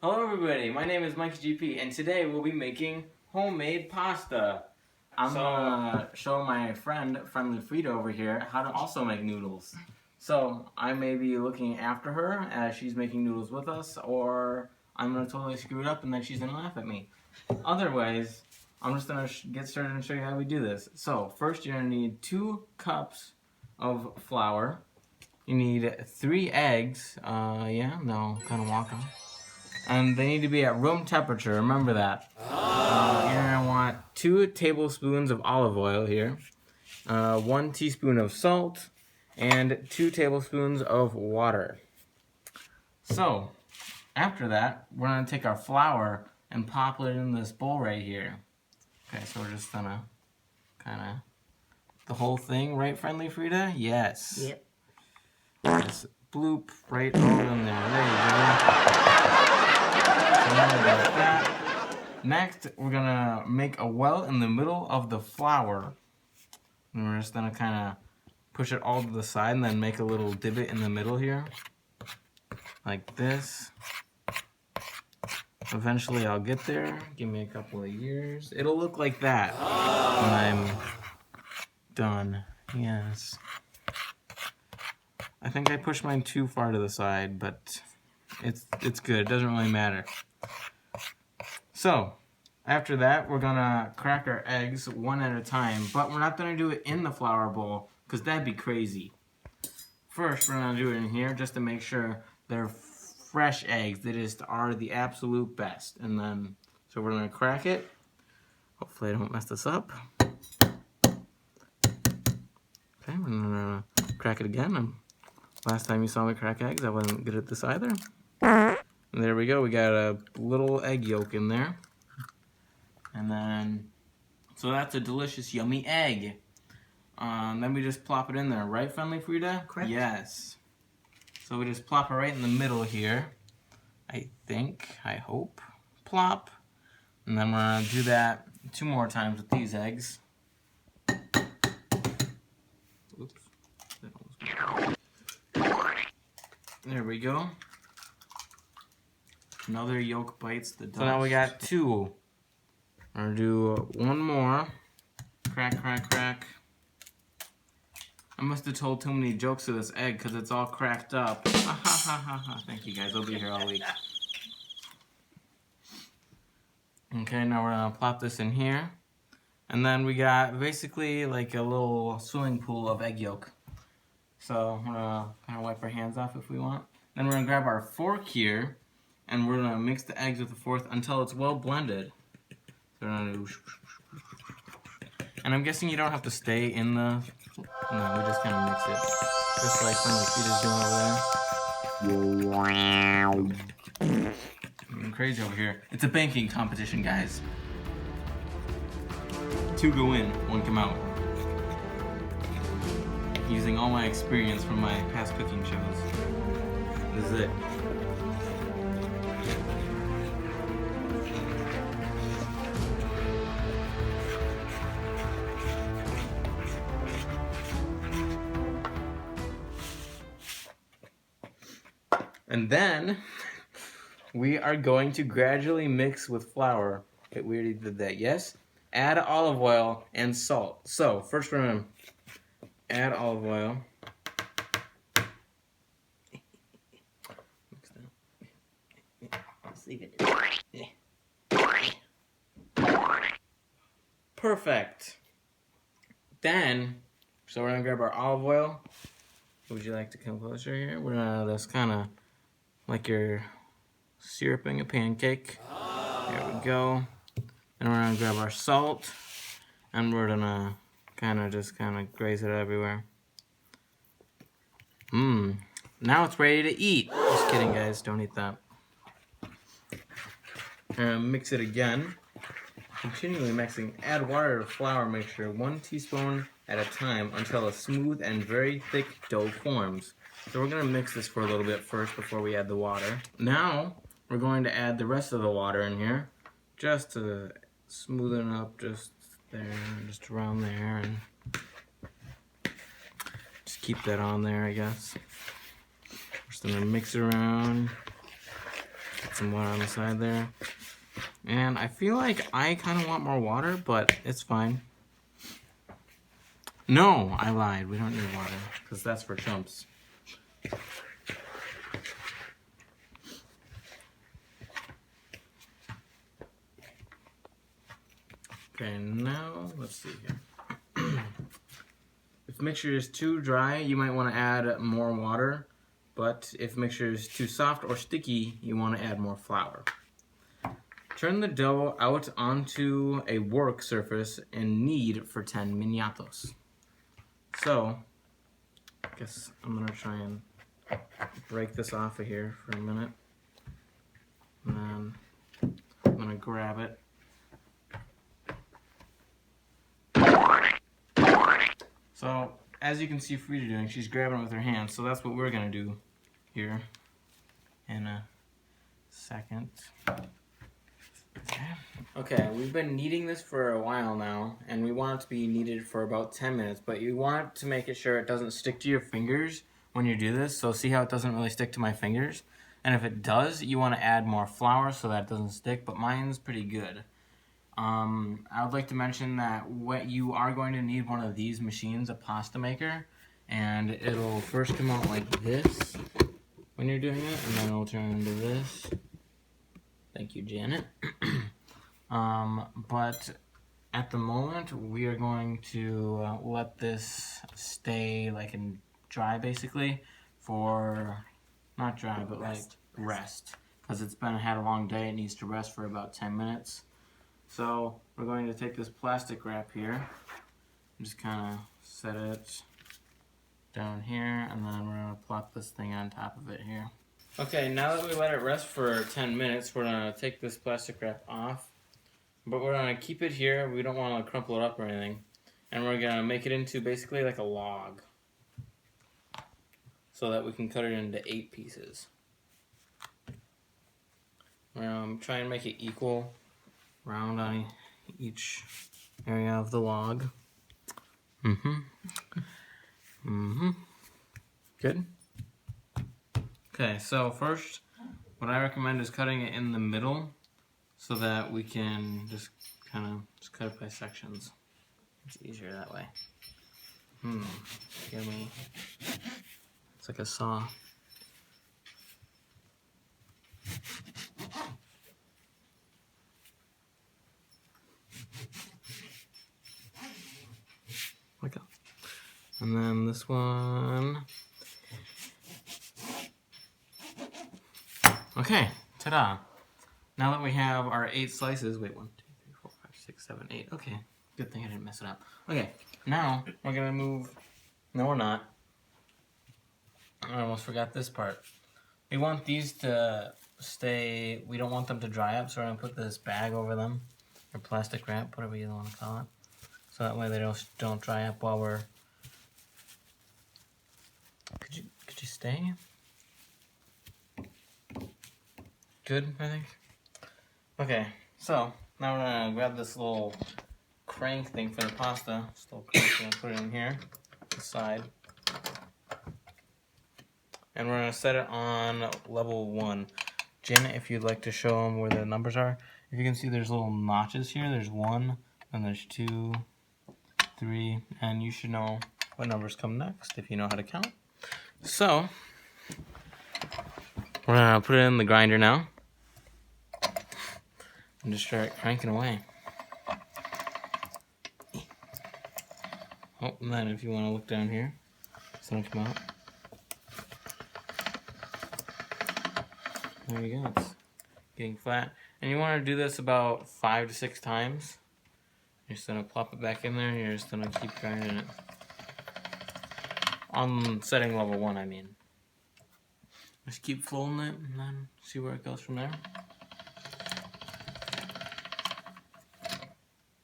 Hello everybody, my name is Mikey GP and today we'll be making homemade pasta. I'm gonna show my friend, Friendly Frida over here, how to also make noodles. So I may be looking after her as she's making noodles with us, or I'm gonna totally screw it up and then she's gonna laugh at me. Otherwise, I'm just gonna get started and show you how we do this. So first you're gonna need 2 cups of flour. You need 3 eggs. Kind of walk on. And they need to be at room temperature, remember that. You're gonna want 2 tablespoons of olive oil here, 1 teaspoon of salt, and 2 tablespoons of water. So, after that, we're gonna take our flour and pop it in this bowl right here. Okay, so we're just gonna kinda, the whole thing, right, Friendly Frida? Yes. Yep. Just bloop right all in there. There you go. Like that. Next, we're gonna make a well in the middle of the flour. And we're just gonna kind of push it all to the side and then make a little divot in the middle here. Like this. Eventually I'll get there. Give me a couple of years. It'll look like that when I'm done. Yes. I think I pushed mine too far to the side, but it's good. It doesn't really matter. So, after that, we're gonna crack our eggs one at a time, but we're not gonna do it in the flour bowl, because that'd be crazy. First, we're gonna do it in here, just to make sure they're fresh eggs. They just are the absolute best. And then, so we're gonna crack it. Hopefully I don't mess this up. Okay, we're gonna crack it again. Last time you saw me crack eggs, I wasn't good at this either. And there we go, we got a little egg yolk in there. And then, so that's a delicious, yummy egg. Then we just plop it in there, right, Friendly Frida? Correct. Yes. So we just plop it right in the middle here. I hope. Plop. And then we're gonna do that 2 more times with these eggs. Oops. There we go. Another yolk bites the dust. So now we got 2. I'm gonna do 1 more. Crack, crack, crack. I must have told too many jokes to this egg because it's all cracked up. Thank you guys, I'll be here all week. Okay, now we're gonna plop this in here. And then we got basically like a little swimming pool of egg yolk. So we're gonna kind of wipe our hands off if we want. Then we're gonna grab our fork here, and we're gonna mix the eggs with the fork until it's well blended. So we're gonna do, and I'm guessing you don't have to stay in the. No, we just kind of mix it, just like Friendly Frita's doing over there. I'm crazy over here. It's a banking competition, guys. 2 go in, 1 come out. Using all my experience from my past cooking shows. This is it. And then we are going to gradually mix with flour. Okay, we already did that, yes? Add olive oil and salt. So first we're gonna add olive oil. Let's leave it. Perfect. Then, so we're gonna grab our olive oil. Would you like to come closer here? We're gonna just kind of like you're syruping a pancake. There we go. And we're gonna grab our salt, and we're gonna kind of graze it everywhere. Now it's ready to eat. Just kidding, guys. Don't eat that. Mix it again. Continually mixing. Add water to flour mixture, 1 teaspoon at a time until a smooth and very thick dough forms. So we're gonna mix this for a little bit first before we add the water. Now we're going to add the rest of the water in here, just to smoothen up just there, just around there, and just keep that on there, I guess. Just gonna mix it around. some water on the side there. And I feel like I kind of want more water, but it's fine. No, I lied. We don't need water, because that's for chumps. Okay, now, let's see here. If mixture is too dry, you might want to add more water. But if mixture is too soft or sticky, you want to add more flour. Turn the dough out onto a work surface and knead for 10 minutos. So, I guess I'm going to try and break this off of here for a minute. And then I'm going to grab it. So, as you can see Frida doing, she's grabbing it with her hands, so that's what we're going to do here in a second. Okay, we've been kneading this for a while now, and we want it to be kneaded for about 10 minutes, but you want to make it sure it doesn't stick to your fingers when you do this, so see how it doesn't really stick to my fingers? And if it does, you want to add more flour so that it doesn't stick, but mine's pretty good. I would like to mention that what you are going to need one of these machines, a pasta maker, and it'll first come out like this when you're doing it, and then it'll turn into this. Thank you, Janet. But at the moment, we are going to let this stay like in dry, basically, for, not dry, but like rest. Because it's had a long day, it needs to rest for about 10 minutes. So we're going to take this plastic wrap here, just kind of set it down here, and then we're going to plop this thing on top of it here. Okay, now that we let it rest for 10 minutes, we're going to take this plastic wrap off, but we're going to keep it here. We don't want to crumple it up or anything, and we're going to make it into basically like a log so that we can cut it into 8 pieces. We're going to try and make it equal round on each area of the log. Good. Okay, so first, what I recommend is cutting it in the middle so that we can just kind of cut it by sections. It's easier that way. Yummy. It's like a saw. Like that. And then this one. Okay, ta-da. Now that we have our 8 slices, wait, 1, 2, 3, 4, 5, 6, 7, 8. Okay, good thing I didn't mess it up. Okay, now we're gonna move, no we're not. I almost forgot this part. We want these to stay, we don't want them to dry up, so we're gonna put this bag over them, or plastic wrap, whatever you want to call it. So that way they don't dry up while we're... Could you stay? Good, I think. Okay, so now we're gonna grab this little crank thing for the pasta. This little crank, we're gonna put it in here, this side. And we're gonna set it on level 1. Jen, if you'd like to show them where the numbers are. If you can see there's little notches here. There's 1, and there's 2, 3, and you should know what numbers come next if you know how to count. So, we're gonna put it in the grinder now. And just start cranking away. Oh, and then if you want to look down here, it's gonna come out. There you go, it's getting flat. And you want to do this about 5 to 6 times. You're just gonna plop it back in there, and you're just gonna keep grinding it. On setting level 1, I mean. Just keep folding it, and then see where it goes from there.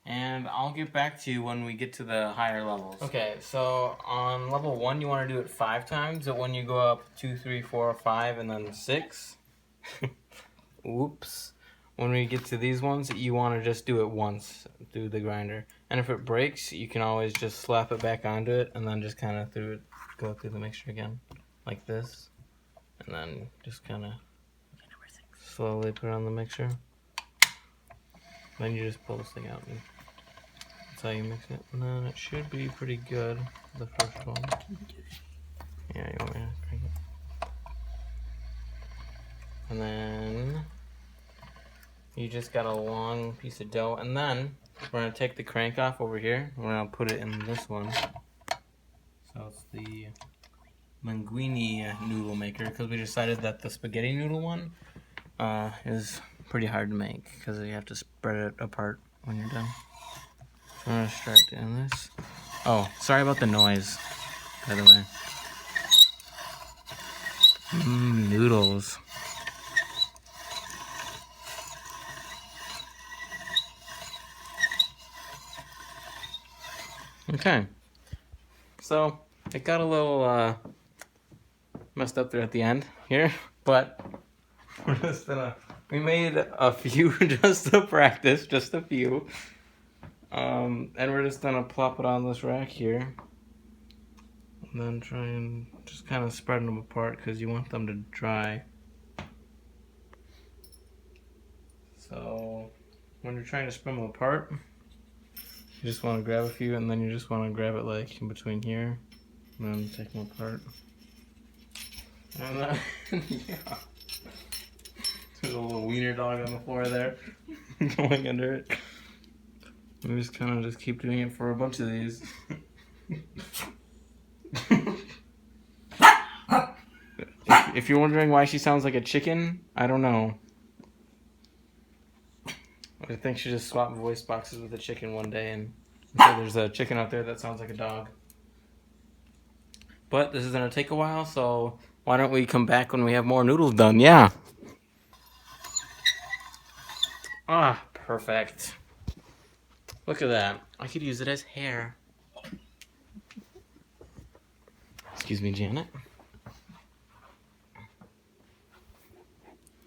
And I'll get back to you when we get to the higher levels. Okay, so on level 1, you want to do it 5 times, but when you go up 2, 3, 4, 5, and then 6, oops. When we get to these ones, you want to just do it once through the grinder. And if it breaks, you can always just slap it back onto it, and then just kind of go through the mixture again, like this. And then just kind of slowly put it on the mixer. Then you just pull this thing out and that's how you mix it. And then it should be pretty good, the first one. Yeah, you want me to crank it? And then you just got a long piece of dough. And then we're going to take the crank off over here. We're going to put it in this one. So it's the linguine noodle maker, because we decided that the spaghetti noodle one is pretty hard to make because you have to spread it apart when you're done. So I'm going to start doing this. Oh, sorry about the noise, by the way. Noodles. Okay. So it got a little messed up there at the end here, but we're just gonna, we made a few just to practice, just a few. And we're just gonna plop it on this rack here. And then try and just kind of spread them apart because you want them to dry. So when you're trying to spread them apart, you just want to grab a few and then you just want to grab it like in between here and then take them apart. And then, yeah. There's a little wiener dog on the floor there going under it. We just kind of just keep doing it for a bunch of these. If you're wondering why she sounds like a chicken, I don't know. I think she just swapped voice boxes with a chicken one day, and so there's a chicken out there that sounds like a dog. But this is going to take a while, so why don't we come back when we have more noodles done? Yeah. Ah, perfect. Look at that. I could use it as hair. Excuse me, Janet.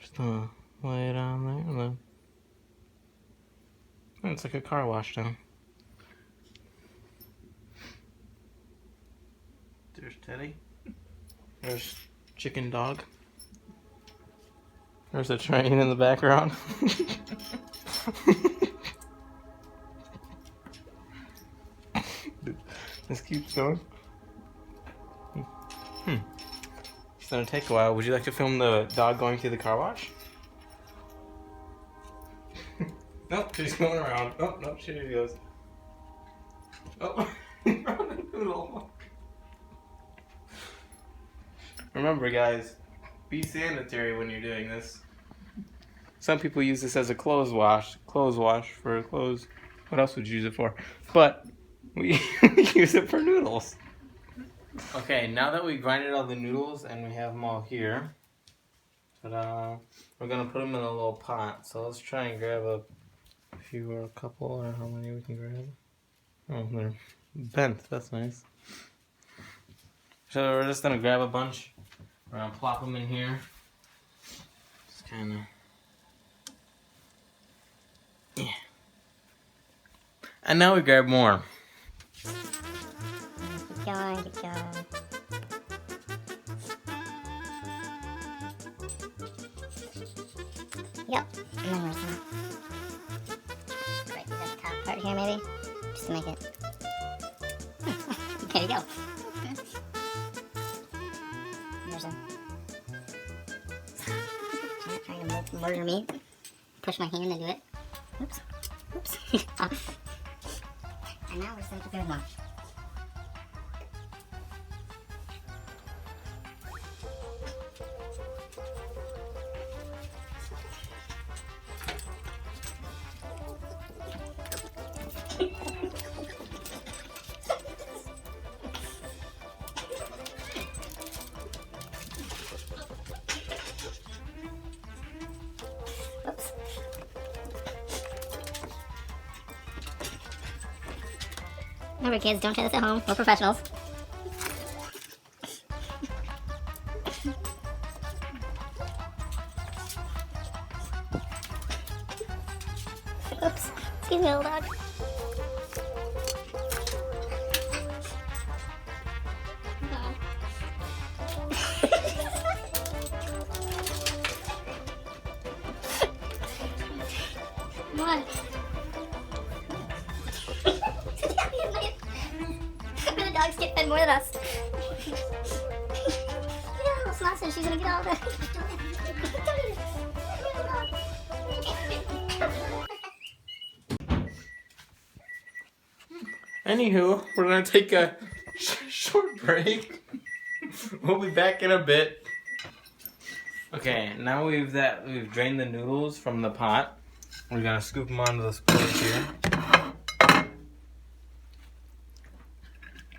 Just lay it on there and then... Oh, it's like a car wash now. There's Teddy. There's Chicken Dog. There's a train in the background. This keeps going. It's gonna take a while. Would you like to film the dog going through the car wash? Nope, she's going around. Oh, nope, she goes. Oh, noodle. Remember, guys, be sanitary when you're doing this. Some people use this as a clothes wash for clothes. What else would you use it for? But we use it for noodles. Okay, now that we grinded all the noodles and we have them all here, we're gonna put them in a little pot. So let's try and grab a few or a couple, or how many we can grab. Oh, they're bent. That's nice. So we're just gonna grab a bunch. We're gonna plop them in here. Just kind of. Yeah. And now we grab more. Keep going, keep going. Yep. And then where's that? Right, we got the top part here maybe? Just to make it. There you go. There's a... I'm trying to murder me. Push my hand into it. Oops. Oops. And now we're just going to keep doing more. Oops. Remember, kids, don't try this at home. We're professionals. Oops. Excuse me, little dog. Come on. The dogs get fed more than us. Yeah, sausage. She's gonna get all the. Anywho, we're gonna take a short break. We'll be back in a bit. Okay, now we've drained the noodles from the pot. We're gonna scoop them onto this plate here.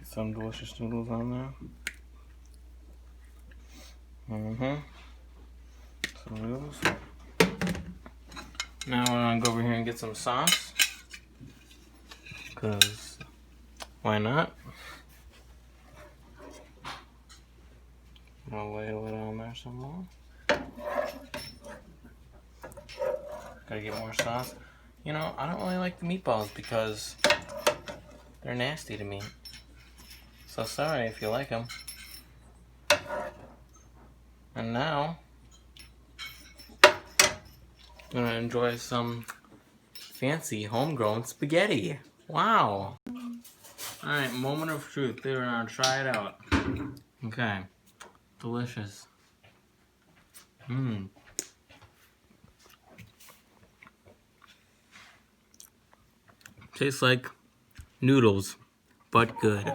Some delicious noodles on there. Some noodles. Now we're gonna go over here and get some sauce. Cause why not? I'll ladle it on there some more. Gotta get more sauce. You know, I don't really like the meatballs because they're nasty to me. So sorry if you like them. And now, I'm gonna enjoy some fancy homegrown spaghetti. Wow. Alright, moment of truth. We're gonna try it out. Okay. Delicious. Tastes like noodles, but good.